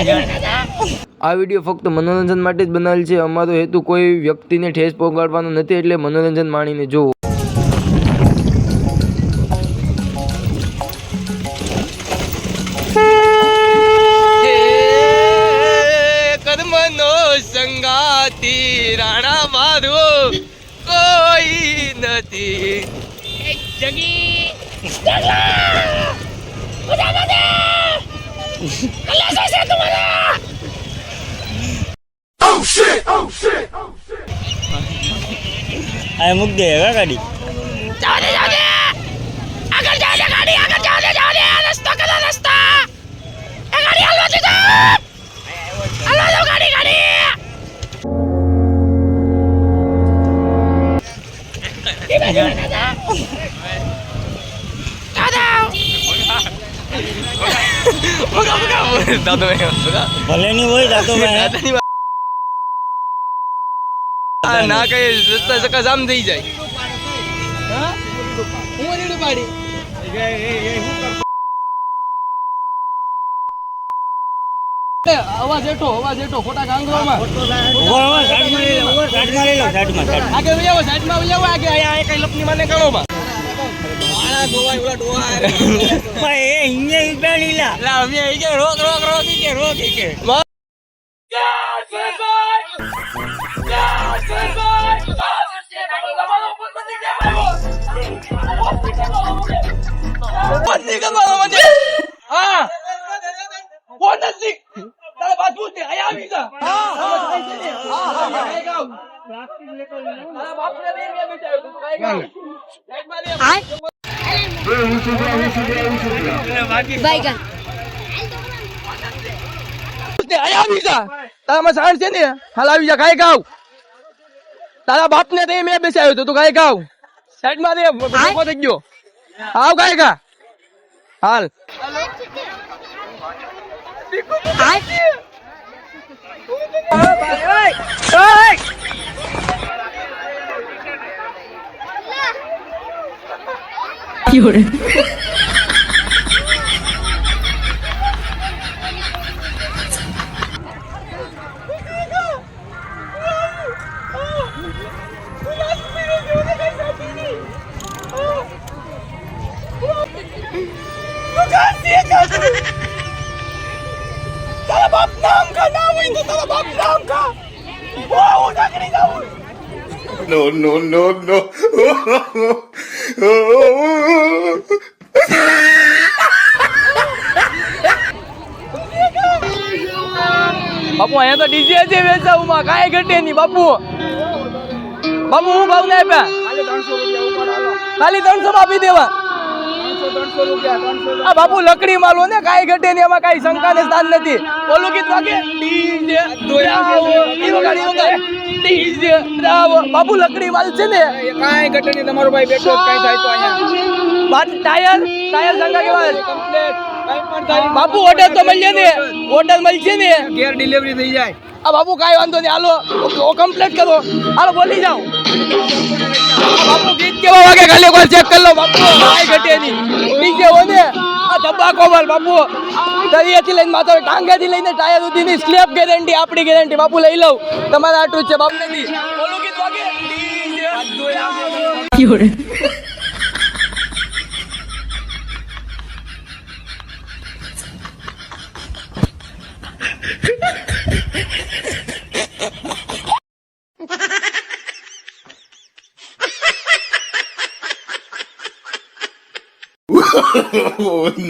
આ વિડીયો ફક્ત મનોરંજન માટે જ બનાવેલ છે. અમારો હેતુ કોઈ વ્યક્તિને ઠેસ પહોંચાડવાનો નથી, એટલે મનોરંજન માણીને જોવો. કર્મનો સંગાતી રાણા મારો કોઈ નથી. આ મૂક દે હવે ગાડી. ભલે નહીં હોય દાદો ના કઈ રસ્તા ચક્કા જામ થઈ જાય. અવાજ એઠો ખોટા ગાંગરોમાં આગળ વૈયાવો સાઈડમાં વૈયાવો આગે અહીંયા કઈ લપની માને કાળોમાં તારા બાપ ને મેં બેસાયો તો તું ગાય ગાવ સાઈડ માં થઈ ગયો. આવ ગાય ગા હાલ તારા બાપ નામ का नाम है तो तारा बाप नाम का वो उठकड़ी जाऊ. No. બાપુ અહીંયા તો ડીજે છે વેચાઉમાં કાંઈ ઘટે નહીં. બાપુ હું ભાવ ને આપ્યા ખાલી 300 માં આપી દેવા. આ બાપુ લકડી માલો ને કાંઈ ઘટે નહીં, એમાં કાંઈ શંકા ને સ્થાન નથી. ઓલું ગીત વાગે ડીજે ડીજે બાપુ લકડી માલ છે ને કાંઈ ઘટે નહીં. તમારો ભાઈ બેઠો કાંઈ થાય તો અહીંયા ટાયર શંકા કેવા બાપુ ઓર્ડર તો મળશે ને, ઓર્ડર મળશે ને ઘેર ડિલિવરી થઈ જાય. આ બાપુ કાંઈ વાંધો નહીં, હાલો કમ્પ્લીટ કરો, હાલો બોલી જાઓ. બાપુ ગીત કેવા વાગે ખાલી એકવાર ચેક કરી લો. બાપુ કાંઈ ઘટે નહીં. ડીજે હો ને આ ધબ્બાકો માલ બાપુ દરિયાથી લઈને માથા ટાંગાથી લઈને ટાયર સુધીની સ્લેબ ગેરંટી, આપણી ગેરંટી. બાપુ લઈ લઉં, તમારે આટલું જ છે. બાપુ નથી બોલું ગીત વાગે ડીજે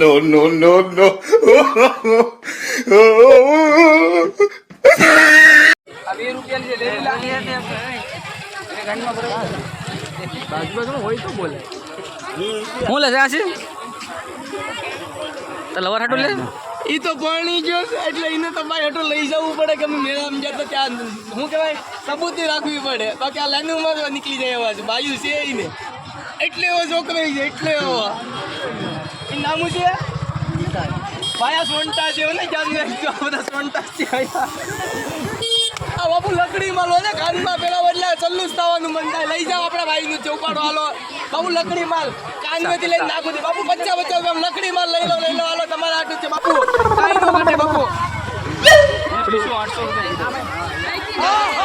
No. હું લે છે લવર હાટો લે ઈ તો પાણી જો એટલે એને તો ભાઈ હાટો લઈ જવું પડે કે મેળામાં જતો ત્યાં શું કહેવાય સબૂતી રાખવી પડે. બાકી આ લાઈનમાં નીકળી જાય અવાજ બાયુ છે એને એટલે એવો છોકરો છે એટલે એવો નામું છે ભાયા સોનટા છે ને જાન બધા સોનટા છે. આ બાપુ લકડી માલ ને કાનમાં પેલા એટલે ચલ્લુસ થવાનું મન થાય. લઈ જાઓ આપણા ભાઈ નું ચોપાડો હાલો. બાપુ લકડી માલ કાનમાંથી લઈને નાખું દે. બાપુ 50 લકડી માલ લઈ લો હાલો. તમારા આટલું છે બાપુ, કાંઈ ન ઘટે બાપુ. 800 રૂપિયા